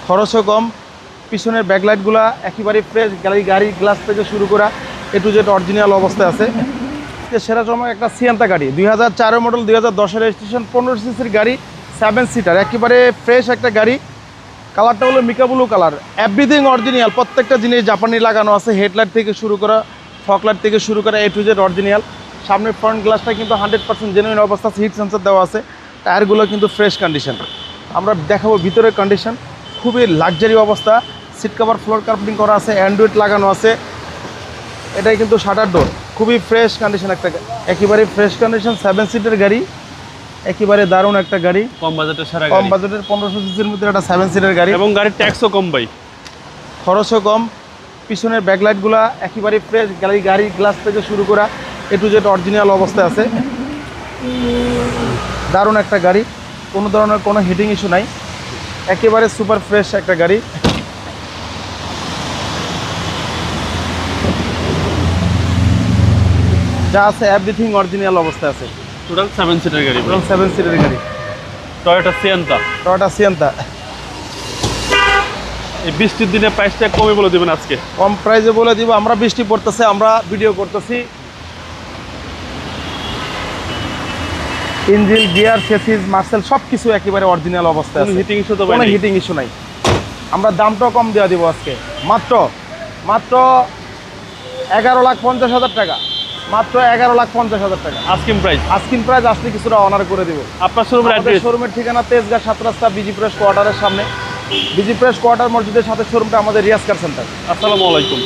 খরচও কম, পিছনের ব্যাকলাইটগুলো একেবারে ফ্রেশ, গাড়ি গ্লাস থেকে শুরু করা এ টু জেড অরিজিনাল অবস্থায় আছে। সেরা চমক একটা সিয়ান্তা গাড়ি, 2004 মডেল, 2010 রেজিস্ট্রেশন, 15 সিসির গাড়ি, 7 সিটার, একেবারে ফ্রেশ একটা গাড়ি। কালারটা হলো mica blue colour, everything original, প্রত্যেকটা জিনিস জাপানি লাগানো আছে। হেডলাইট থেকে শুরু করা, ফকলাইট থেকে শুরু করা এ টু জেড অরিজিনাল। সামনের ফ্রন্ট গ্লাসটা কিন্তু 100% জেনুইন অবস্থা, হিট সেন্সর দেওয়া আছে। টায়ারগুলো কিন্তু ফ্রেশ কন্ডিশন। আমরা দেখাবো ভিতরের কন্ডিশন, খুবই লাক্সারি অবস্থা। সিট কভার ফ্লোর কার্পেটিং করা আছে, অ্যান্ড্রয়েড লাগানো আছে। এটাই কিন্তু শাটার ডোর, খুবই ফ্রেশ কন্ডিশন একটা, একেবারে ফ্রেশ কন্ডিশন 7 সিটের গাড়ি, একেবারে দারুণ একটা গাড়ি। কম বাজেটের সারা কম বাজেটের 1500 সিসির মধ্যে একটা 7 সিটের গাড়ি, এবং গাড়ির ট্যাক্সও কম ভাই, খরচও কম। পিছনের ব্যাকলাইটগুলো একেবারে ফ্রেশ, গাড়ি গ্লাস থেকে শুরু করা এ টু জেড অরিজিনাল অবস্থায় আছে। দারুণ একটা গাড়ি, কোনো ধরনের কোনো হিটিং ইস্যু নাই, একেবারে সুপার ফ্রেশ একটা গাড়ি। যা আছে এভরিথিং অরিজিনাল অবস্থায় আছে। টোটাল 7 সিটের গাড়ি, টোটাল 7 সিটের গাড়ি, টয়োটা সিয়ান্তা। Toyota Sienta. এই বৃষ্টির দিনে প্রাইসটা কমে বলে দেবেন আজকে? কম প্রাইসে বলে দিব, আমরা বৃষ্টি পড়তেছে, আমরা ভিডিও করতেছি। ইঞ্জিন, গিয়ার, চেসিস, মার্সেল সব কিছু একেবারে অরিজিনাল অবস্থায় আছে, হিটিং ইস্যু তো কোনো হিটিং ইস্যু নাই। আমরা দামটাও কম দেওয়া দিব আজকে, মাত্র 11,50,000 টাকা, মাত্র 11,50,000 টাকা আস্কিং প্রাইস। Asking price. আসলে কিছুটা অনার করে দিব। আপনার শোরুমের অ্যাড্রেস? শোরুমের ঠিকানা তেজগাঁ 7 রাস্তা, বিজি প্রেস কোয়ার্টারের সামনে। বিজি প্রেস কোয়ার্টার মসজিদের সাথে শোরুমটা আমাদের রিয়াজ কার সেন্টার। আসসালামু আলাইকুম।